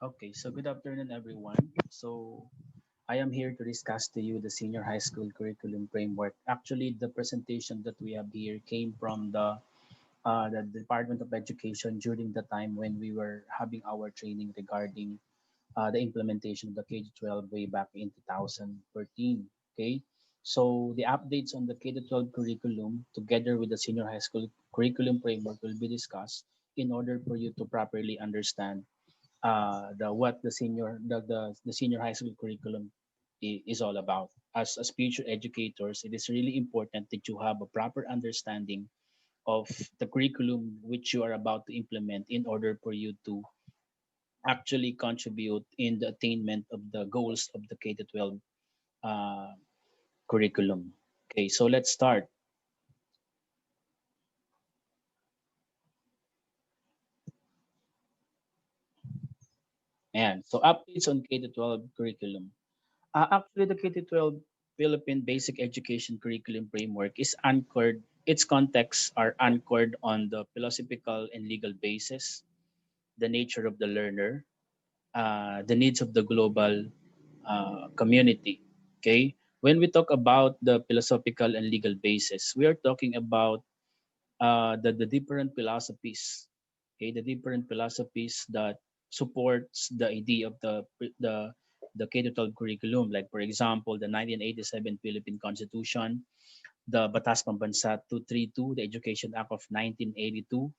Okay, so good afternoon, everyone. So I am here to discuss to you the senior high school curriculum framework. Actually, the presentation that we have here came from the Department of Education during the time when we were having our training regarding the implementation of the K-12 way back in 2014. Okay, so the updates on the K-12 curriculum together with the senior high school curriculum framework will be discussed in order for you to properly understand the what the senior high school curriculum is all about. As future educators, it is really important that you have a proper understanding of the curriculum which you are about to implement in order for you to actually contribute in the attainment of the goals of the K to 12 uh, curriculum. Okay, so let's start. And so updates on K to 12 curriculum. Actually, the K to 12 Philippine Basic Education Curriculum Framework is anchored. Its contexts are anchored on the philosophical and legal basis, the nature of the learner, the needs of the global community. Okay, when we talk about the philosophical and legal basis, we are talking about the different philosophies. Okay, the different philosophies that supports the idea of the K-12 curriculum. Like for example, the 1987 Philippine Constitution, the Batas Pambansa 232, the Education Act of 1982,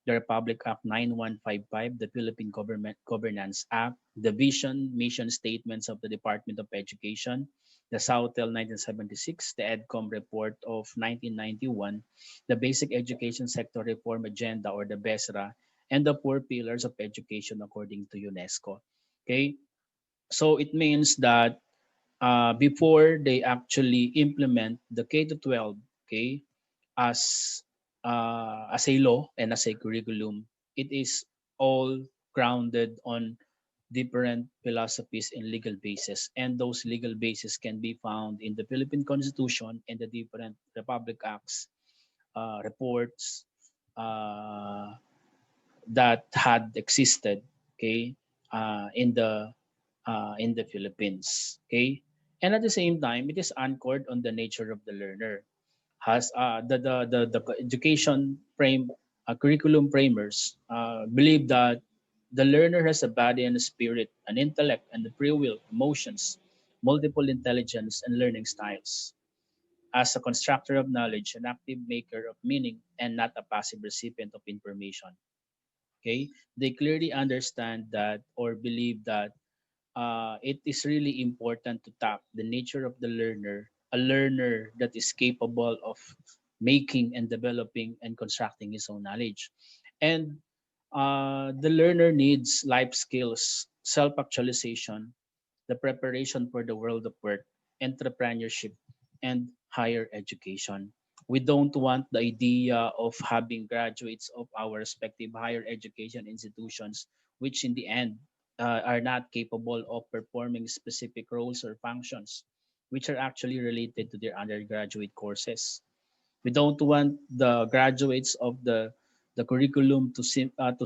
the Republic Act 9155, the Philippine Government Governance Act, the vision, mission statements of the Department of Education, the Southel 1976, the EDCOM report of 1991, the Basic Education Sector Reform Agenda or the BESRA, and the four pillars of education according to UNESCO. Okay, so it means that before they actually implement the K to 12, okay, as as a law and as a curriculum, it is all grounded on different philosophies and legal bases, and those legal bases can be found in the Philippine Constitution and the different Republic Acts, reports uh, that had existed, okay, in the Philippines, okay, and at the same time, it is anchored on the nature of the learner. Has the education frame curriculum framers believe that the learner has a body and a spirit, an intellect and the free will, emotions, multiple intelligence, and learning styles. As a constructor of knowledge, an active maker of meaning, and not a passive recipient of information. Okay, they clearly understand that or believe that it is really important to tap the nature of the learner, a learner that is capable of making and developing and constructing his own knowledge. And the learner needs life skills, self actualization, the preparation for the world of work, entrepreneurship, and higher education. We don't want the idea of having graduates of our respective higher education institutions, which in the end are not capable of performing specific roles or functions, which are actually related to their undergraduate courses. We don't want the graduates of the curriculum to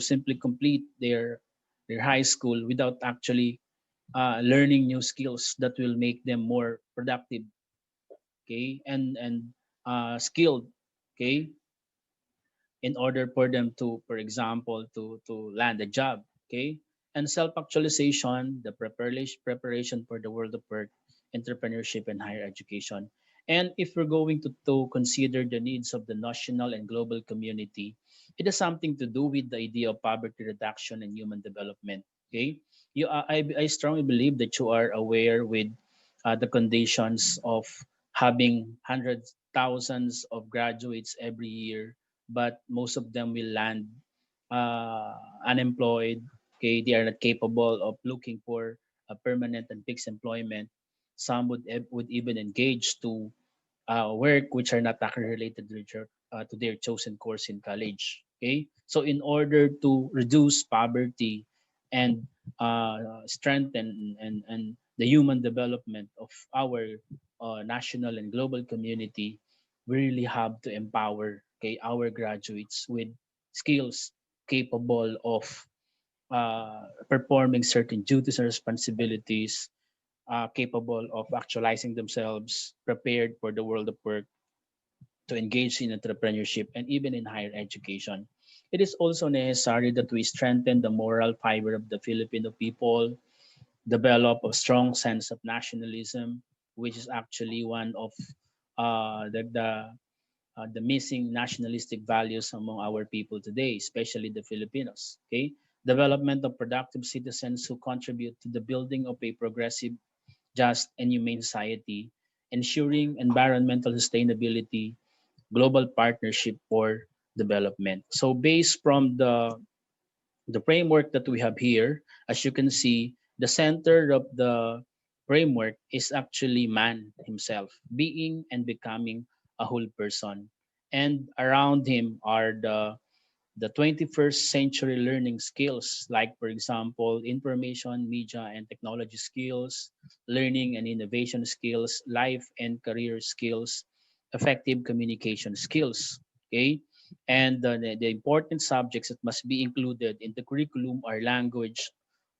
simply complete their high school without actually learning new skills that will make them more productive, okay, and skilled, okay, in order for them to, for example, to land a job, okay, and self-actualization, the preparation for the world of work, entrepreneurship, and higher education. And if we're going to consider the needs of the national and global community, it has something to do with the idea of poverty reduction and human development. Okay, I strongly believe that you are aware with the conditions of having hundreds, thousands of graduates every year, but most of them will land unemployed. Okay, they are not capable of looking for a permanent and fixed employment. Some would even engage to work which are not actually related to their chosen course in college. Okay, so in order to reduce poverty and strengthen and the human development of our national and global community, we really have to empower, okay, our graduates with skills capable of performing certain duties and responsibilities, capable of actualizing themselves, prepared for the world of work, to engage in entrepreneurship and even in higher education. It is also necessary that we strengthen the moral fiber of the Filipino people, develop a strong sense of nationalism, which is actually one of the missing nationalistic values among our people today, especially the Filipinos. Okay, development of productive citizens who contribute to the building of a progressive, just, and humane society, ensuring environmental sustainability, global partnership for development. So based from the framework that we have here, as you can see, the center of the framework is actually man himself, being and becoming a whole person. And around him are the 21st century learning skills, like, for example, information, media, and technology skills, learning and innovation skills, life and career skills, effective communication skills. Okay. And the important subjects that must be included in the curriculum are language,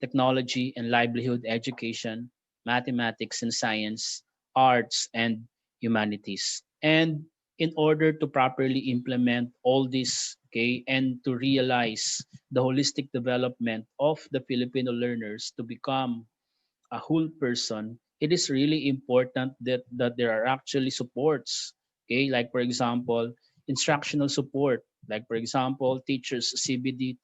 technology, and livelihood education, mathematics and science, arts, and humanities. And in order to properly implement all this, okay, and to realize the holistic development of the Filipino learners to become a whole person, it is really important that there are actually supports, okay, like for example, instructional support, like for example, teachers CPD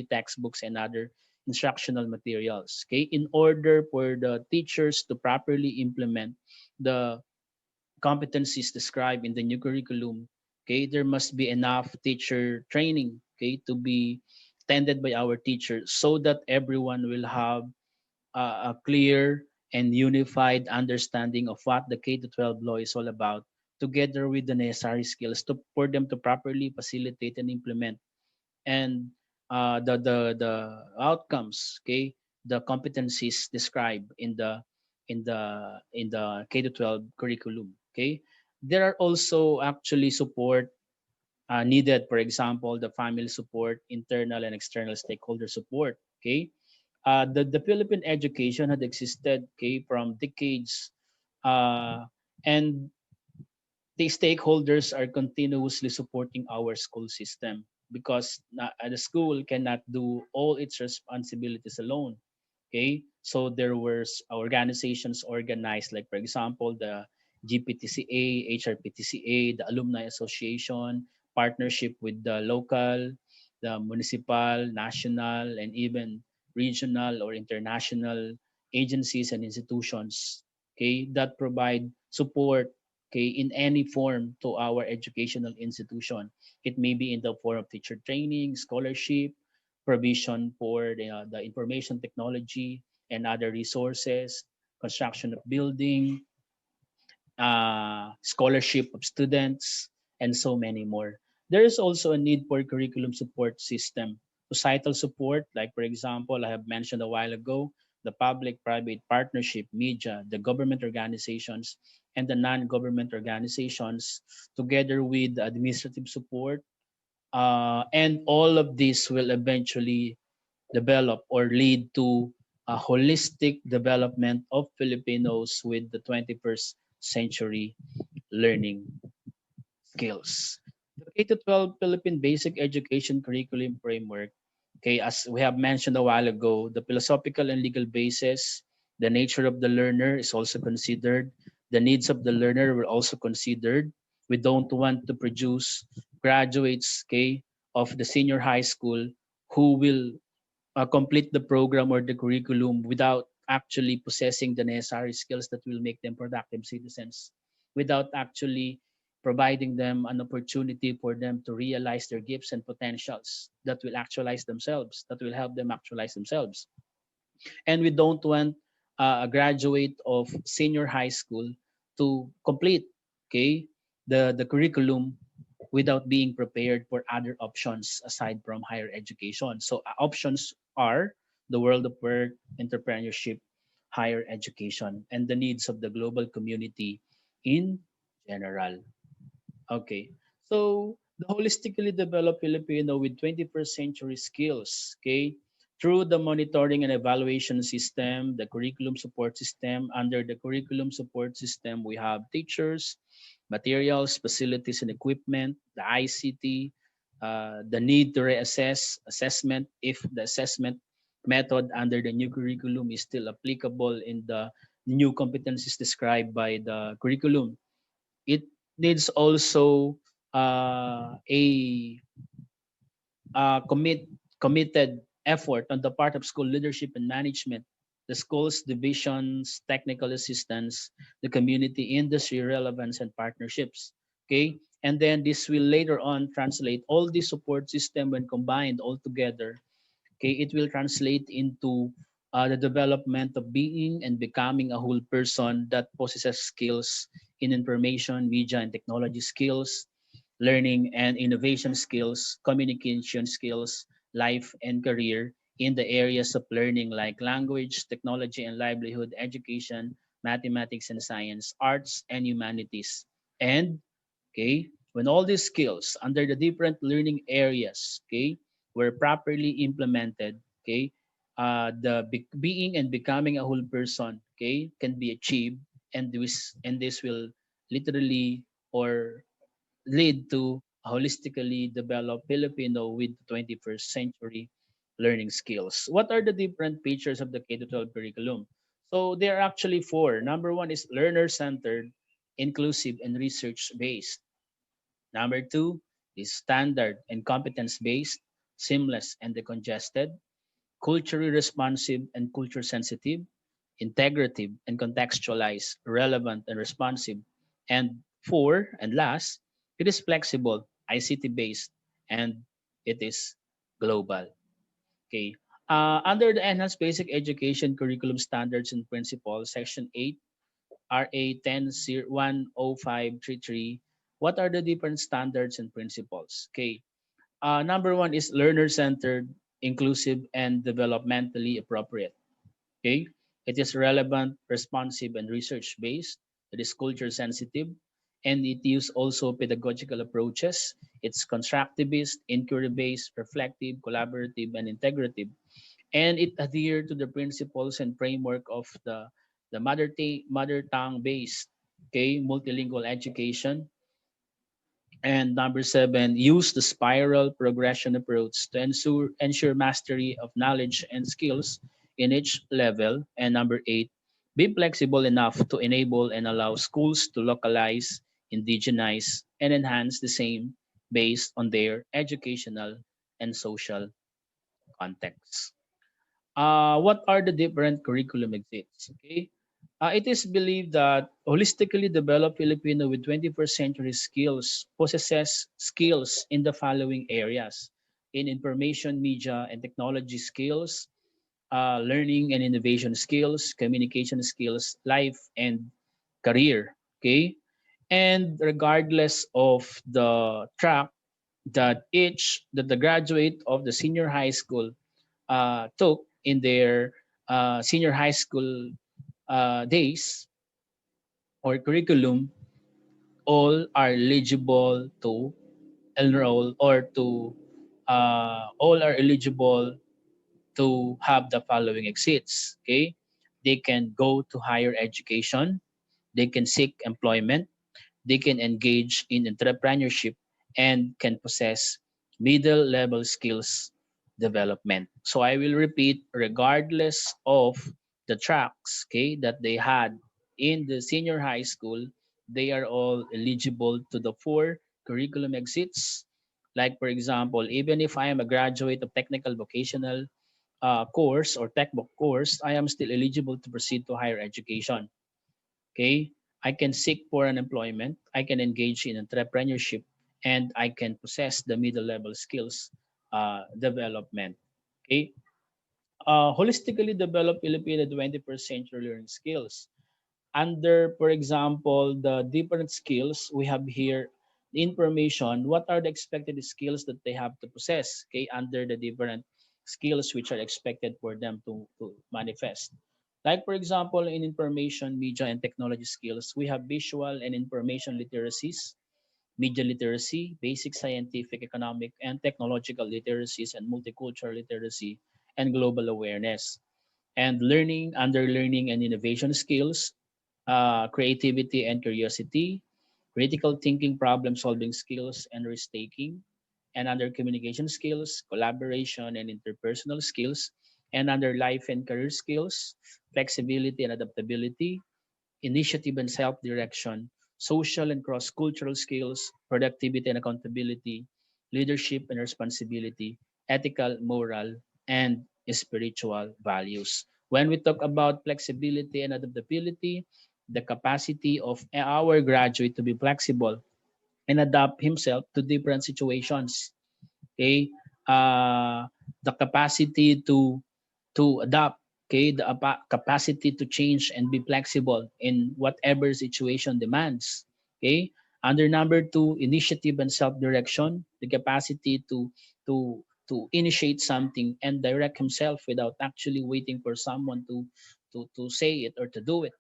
textbooks and other instructional materials, okay, in order for the teachers to properly implement the competencies described in the new curriculum. Okay, there must be enough teacher training, okay, to be attended by our teachers so that everyone will have a clear and unified understanding of what the K to 12 law is all about, together with the necessary skills for them to properly facilitate and implement, and the outcomes, okay, the competencies described in the K to 12 curriculum. Okay, there are also actually support needed, for example, the family support, internal and external stakeholder support. Okay, the Philippine education had existed, okay, from decades, uh, and the stakeholders are continuously supporting our school system because the school cannot do all its responsibilities alone. Okay, so there were organizations organized, like for example the GPTCA, HRPTCA, the Alumni Association, partnership with the local, the municipal, national, and even regional or international agencies and institutions, okay, that provide support, okay, in any form to our educational institution. It may be in the form of teacher training, scholarship, provision for the information technology and other resources, construction of building, scholarship of students, and so many more. There is also a need for curriculum support system, societal support, like for example, I have mentioned a while ago, the public-private partnership, media, the government organizations, and the non-government organizations, together with the administrative support. And all of this will eventually develop or lead to a holistic development of Filipinos with the 21st century learning skills. The K to 12 Philippine Basic Education Curriculum Framework, okay, as we have mentioned a while ago, the philosophical and legal basis, the nature of the learner is also considered, the needs of the learner were also considered. We don't want to produce graduates, okay, of the senior high school who will complete the program or the curriculum without actually possessing the necessary skills that will make them productive citizens, without actually providing them an opportunity for them to realize their gifts and potentials that will actualize themselves, that will help them actualize themselves. And we don't want a graduate of senior high school to complete, okay, the curriculum without being prepared for other options aside from higher education. So options are the world of work, entrepreneurship, higher education, and the needs of the global community in general. Okay. So the holistically developed Filipino with 21st century skills, okay, through the monitoring and evaluation system, the curriculum support system. Under the curriculum support system, we have teachers, materials, facilities, and equipment, the ICT, the need to reassess assessment if the assessment method under the new curriculum is still applicable in the new competencies described by the curriculum. It needs also a committed effort on the part of school leadership and management, the school's divisions, technical assistance, the community, industry relevance, and partnerships. Okay, and then this will later on translate all the support system when combined all together. Okay, it will translate into the development of being and becoming a whole person that possesses skills in information, media, and technology skills, learning and innovation skills, communication skills, life and career in the areas of learning like language, technology and livelihood, education, mathematics and science, arts and humanities. And okay, when all these skills under the different learning areas, okay, were properly implemented, okay, being and becoming a whole person, okay, can be achieved, and this will literally or lead to a holistically developed Filipino with 21st century learning skills. What are the different features of the K-12 curriculum? So there are actually four. Number one is learner-centered, inclusive, and research-based. Number two is standard and competence-based, seamless and decongested, culturally responsive and culture sensitive, integrative and contextualized, relevant and responsive. And four, and last, it is flexible, ICT based, and it is global. Okay. Under the Enhanced Basic Education Curriculum Standards and Principles, Section 8, RA 10533, what are the different standards and principles? Okay. Number one is learner centered, inclusive, and developmentally appropriate. Okay, it is relevant, responsive, and research based. It is culture sensitive, and it uses also pedagogical approaches. It's constructivist, inquiry based, reflective, collaborative, and integrative, and it adhere to the principles and framework of the mother tongue based, okay, multilingual education. And number seven, use the spiral progression approach to ensure mastery of knowledge and skills in each level. And number eight, be flexible enough to enable and allow schools to localize, indigenize, and enhance the same based on their educational and social context. What are the different curriculum exits? Okay. It is believed that holistically developed Filipino with 21st century skills possesses skills in the following areas: in information, media, and technology skills, learning and innovation skills, communication skills, life and career. Okay. And regardless of the track that the graduate of the senior high school took in their senior high school days or curriculum, all are eligible to enroll or to all are eligible to have the following exits. Okay, they can go to higher education, they can seek employment, they can engage in entrepreneurship, and can possess middle level skills development. So I will repeat, regardless of the tracks, okay, that they had in the senior high school, they are all eligible to the four curriculum exits. Like for example, even if I am a graduate of technical vocational course or tech book course, I am still eligible to proceed to higher education. Okay, I can seek for an employment, I can engage in entrepreneurship, and I can possess the middle level skills development. Okay, holistically develop Filipino 21st century learning skills. Under, for example, the different skills we have here, the information, what are the expected skills that they have to possess, okay, under the different skills which are expected for them to manifest. Like, for example, in information, media, and technology skills, we have visual and information literacies, media literacy, basic scientific, economic, and technological literacies, and multicultural literacy. and global awareness. And learning, under learning and innovation skills, creativity and curiosity, critical thinking, problem solving skills, and risk taking. And under communication skills, collaboration and interpersonal skills. And under life and career skills, flexibility and adaptability, initiative and self direction, social and cross cultural skills, productivity and accountability, leadership and responsibility, ethical, moral, and spiritual values. When we talk about flexibility and adaptability, the capacity of our graduate to be flexible and adapt himself to different situations. Okay, the capacity to adapt, okay, the capacity to change and be flexible in whatever situation demands. Okay, under number two, initiative and self-direction, the capacity to initiate something and direct himself without actually waiting for someone to say it or to do it.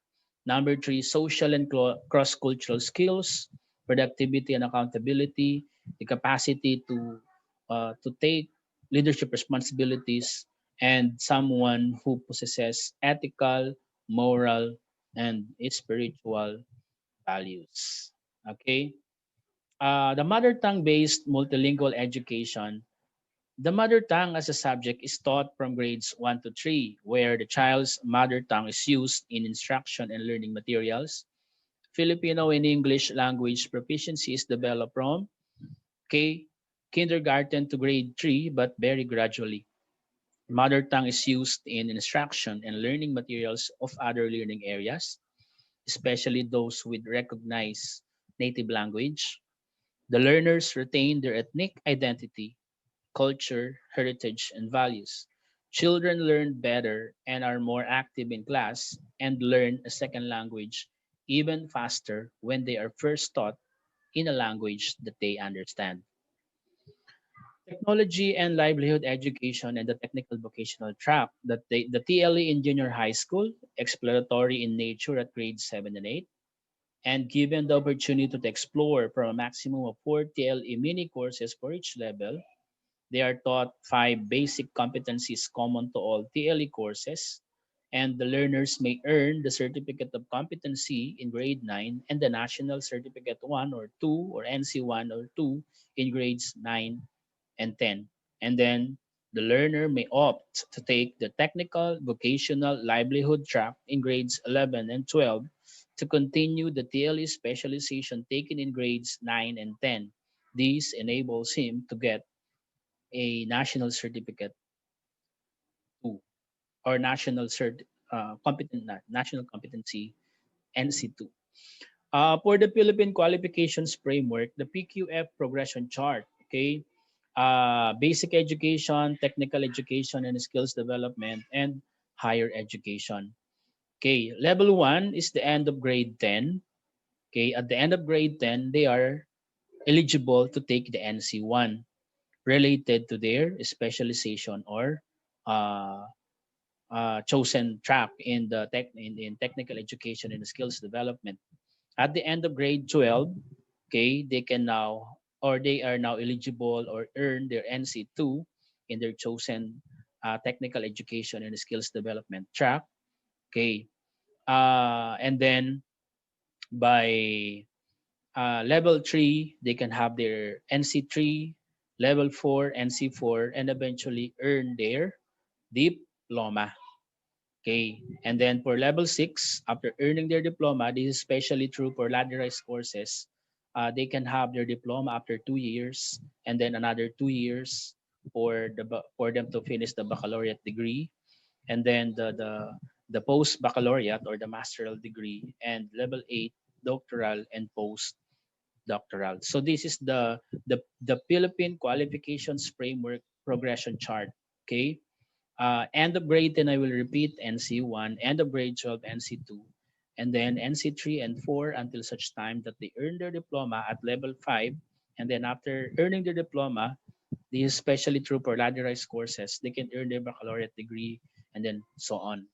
Number three, social and cross-cultural skills, productivity and accountability, the capacity to take leadership responsibilities, and someone who possesses ethical, moral, and spiritual values. Okay. The mother tongue based multilingual education. The mother tongue as a subject is taught from grades 1 to 3, where the child's mother tongue is used in instruction and learning materials. Filipino and English language proficiency is developed from K kindergarten to grade 3, but very gradually. Mother tongue is used in instruction and learning materials of other learning areas, especially those with recognized native language. The learners retain their ethnic identity, culture, heritage, and values. Children learn better and are more active in class and learn a second language even faster when they are first taught in a language that they understand. Technology and livelihood education and the technical vocational track, the TLE in junior high school, exploratory in nature at grades 7 and 8, and given the opportunity to explore from a maximum of 4 TLE mini courses for each level, they are taught 5 basic competencies common to all TLE courses, and the learners may earn the Certificate of Competency in grade 9 and the National Certificate 1 or 2 or NC1 or 2 in grades 9 and 10. And then the learner may opt to take the technical vocational livelihood track in grades 11 and 12 to continue the TLE specialization taken in grades 9 and 10. This enables him to get a national certificate 2 or national competency NC2. For the Philippine Qualifications Framework, the PQF Progression Chart, okay, basic education, technical education, and skills development, and higher education. Okay, level one is the end of grade 10. Okay, at the end of grade 10, they are eligible to take the NC1 related to their specialization or uh, chosen track in the in technical education and skills development. At the end of grade 12, okay, they can now or they are now eligible or earn their NC2 in their chosen technical education and skills development track. Okay, and then by level 3, they can have their NC3, level 4, NC4, and eventually earn their diploma. Okay, and then for level 6, after earning their diploma, this is especially true for ladderized courses. They can have their diploma after 2 years, and then another 2 years for them to finish the baccalaureate degree, and then the post baccalaureate or the masteral degree, and level 8 doctoral and post doctoral. So this is the Philippine Qualifications Framework Progression Chart. Okay, end of grade 10, I will repeat NC1, end of grade 12, NC2, and then NC3 and 4 until such time that they earn their diploma at level 5. And then after earning their diploma, this is especially true for ladderized courses, they can earn their baccalaureate degree and then so on.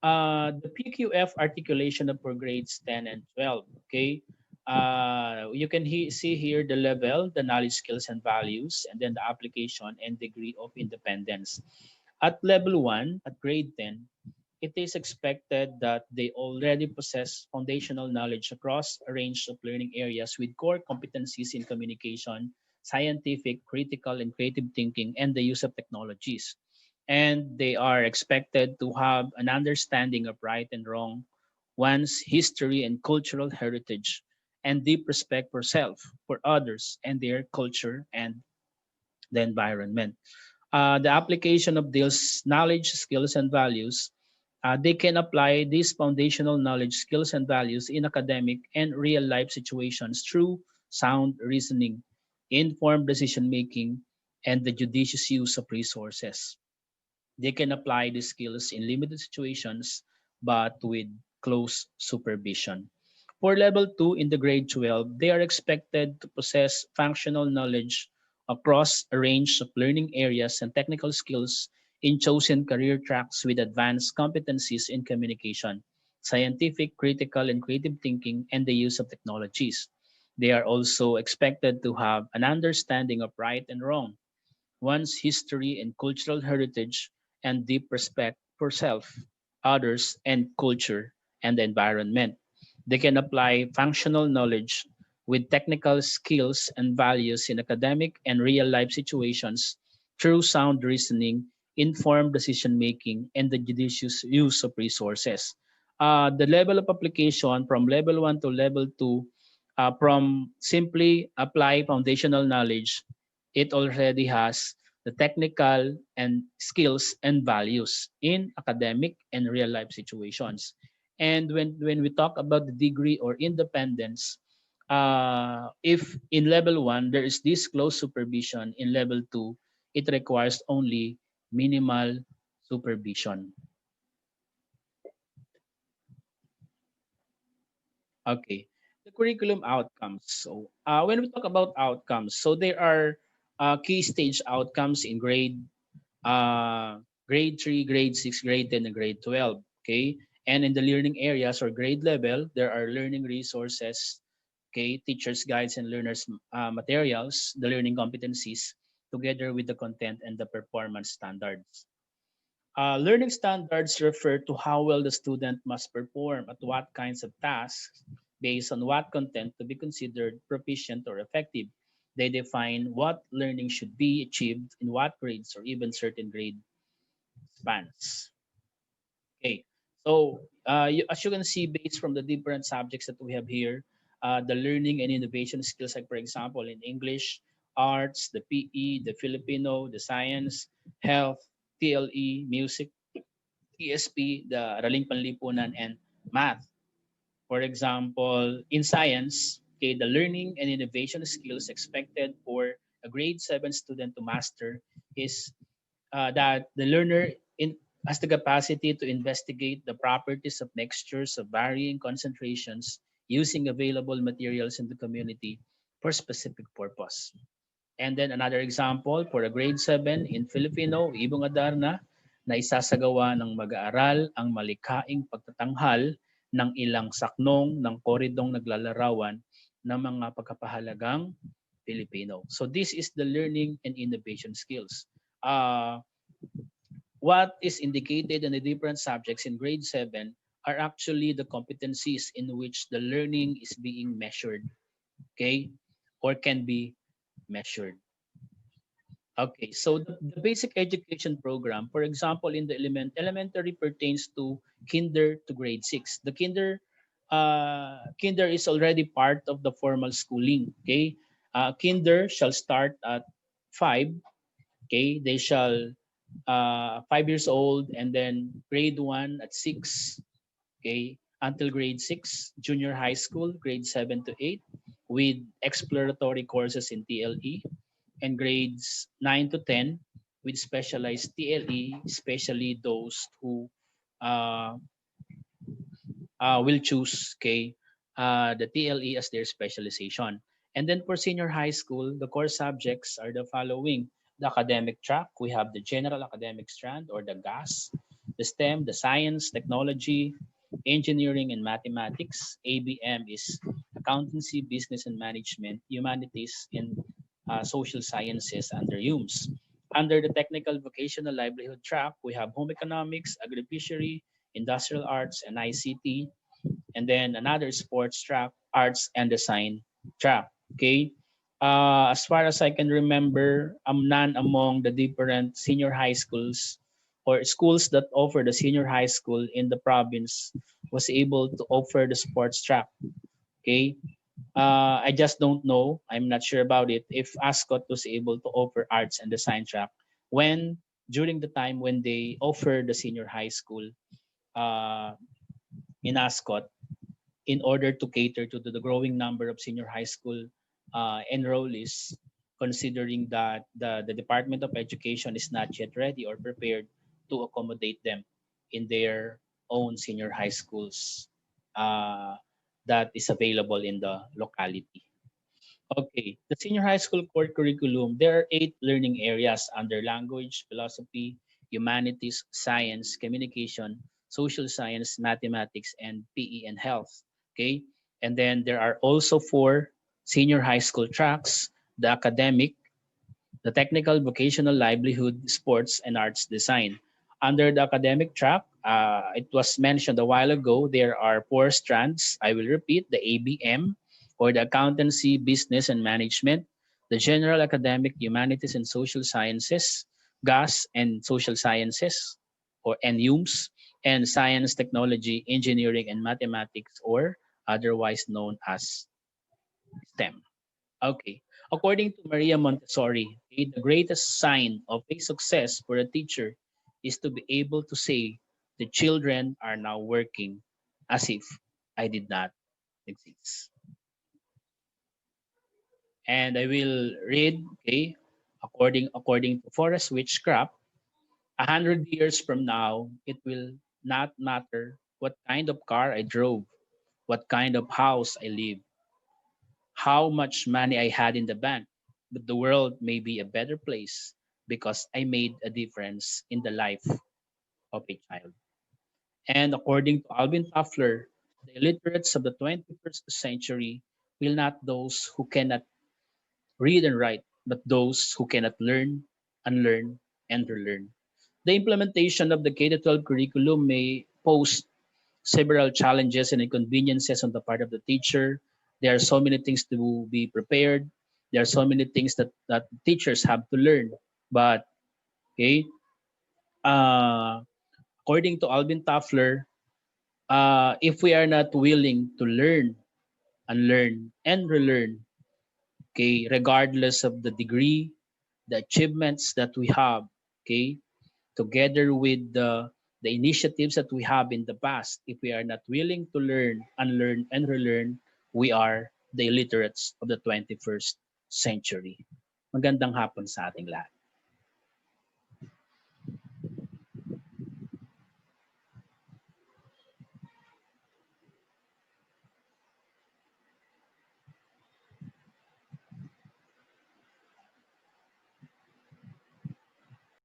The PQF articulation for grades 10 and 12. Okay. You can see here the level, the knowledge, skills, and values, and then the application and degree of independence. At level 1, at grade 10, it is expected that they already possess foundational knowledge across a range of learning areas with core competencies in communication, scientific, critical, and creative thinking, and the use of technologies. And they are expected to have an understanding of right and wrong, one's history and cultural heritage, and deep respect for self, for others, and their culture and the environment. The application of these knowledge, skills, and values, they can apply these foundational knowledge, skills, and values in academic and real life situations through sound reasoning, informed decision making, and the judicious use of resources. They can apply these skills in limited situations but with close supervision. For level 2 in the grade 12, they are expected to possess functional knowledge across a range of learning areas and technical skills in chosen career tracks with advanced competencies in communication, scientific, critical, and creative thinking, and the use of technologies. They are also expected to have an understanding of right and wrong, one's history and cultural heritage, and deep respect for self, others, and culture and the environment. They can apply functional knowledge with technical skills and values in academic and real life situations through sound reasoning, informed decision making, and the judicious use of resources. The level of application from level 1 to level 2, from simply apply foundational knowledge, it already has the technical and skills and values in academic and real life situations. And when we talk about the degree or independence, if in level 1 there is this close supervision, in level 2 it requires only minimal supervision. Okay, the curriculum outcomes. So when we talk about outcomes, so there are key stage outcomes in grade 3, grade 6, grade 10, and grade 12. Okay. And in the learning areas or grade level, there are learning resources, okay, teachers' guides and learners' materials, the learning competencies, together with the content and the performance standards. Learning standards refer to how well the student must perform at what kinds of tasks based on what content to be considered proficient or effective. They define what learning should be achieved in what grades or even certain grade spans. Okay, so as you can see, based from the different subjects that we have here, the learning and innovation skills, like for example, in English, arts, the PE, the Filipino, the science, health, TLE, music, ESP, the Araling Panlipunan, and math. For example, in science, okay, the learning and innovation skills expected for a grade 7 student to master is that the learner has the capacity to investigate the properties of mixtures of varying concentrations using available materials in the community for specific purpose. And then another example for a grade 7 in Filipino, Ibong Adarna, na isasagawa ng mag-aaral ang malikhaing pagtatanghal ng ilang saknong ng koridong naglalarawan ng mga pagkapahalagang Filipino. So this is the learning and innovation skills. What is indicated in the different subjects in grade 7 are actually the competencies in which the learning is being measured, okay, or can be measured. Okay, so the basic education program, for example, in the elementary pertains to kinder to grade 6. The kinder is already part of the formal schooling. Okay, kinder shall start at 5. Okay, they shall 5 years old, and then grade 1 at 6. Okay, until grade 6, junior high school, grade 7 to 8, with exploratory courses in TLE, and grades 9 to 10 with specialized TLE, especially those who uh, will choose, okay, the TLE as their specialization. And then for senior high school, the core subjects are the following. The academic track, we have the general academic strand or the GAS, the STEM, the science, technology, engineering, and mathematics. ABM is accountancy, business and management, humanities, and social sciences under HUMS. Under the technical vocational livelihood track, we have home economics, agri-fishery, industrial arts, and ICT, and then another sports track, arts and design track. Okay. As far as I can remember, none among the different senior high schools or schools that offer the senior high school in the province was able to offer the sports track. Okay. I just don't know. I'm not sure about it. If Ascot was able to offer arts and design track when during the time when they offer the senior high school uh, in Ascot, in order to cater to the growing number of senior high school enrollees, considering that the Department of Education is not yet ready or prepared to accommodate them in their own senior high schools uh, that is available in the locality. Okay, the senior high school core curriculum, there are 8 learning areas under language, philosophy, humanities, science, communication, social science, mathematics, and PE and health. Okay, and then there are also 4 senior high school tracks: the academic, the technical, vocational, livelihood, sports, and arts design. Under the academic track, it was mentioned a while ago, there are 4 strands. I will repeat: the ABM, or the accountancy, business, and management, the general academic, humanities, and social sciences, GAS, and social sciences, or NUMS, and science, technology, engineering, and mathematics, or otherwise known as STEM. Okay. According to Maria Montessori, okay, the greatest sign of a success for a teacher is to be able to say, the children are now working as if I did not exist. And I will read, okay, according to Forrest Witchcraft, 100 years from now, it will not matter what kind of car I drove, what kind of house I live, how much money I had in the bank, but the world may be a better place because I made a difference in the life of a child. And according to Alvin Toffler, the illiterates of the 21st century will not those who cannot read and write, but those who cannot learn, unlearn, and relearn. The implementation of the K-12 curriculum may pose several challenges and inconveniences on the part of the teacher. There are so many things to be prepared. There are so many things that teachers have to learn. But okay, uh, according to Alvin Toffler, if we are not willing to learn, unlearn, and relearn, okay, regardless of the degree, the achievements that we have, okay, together with the initiatives that we have in the past, if we are not willing to learn, unlearn, and relearn, we are the illiterates of the 21st century. Magandang hapon sa ating lahat.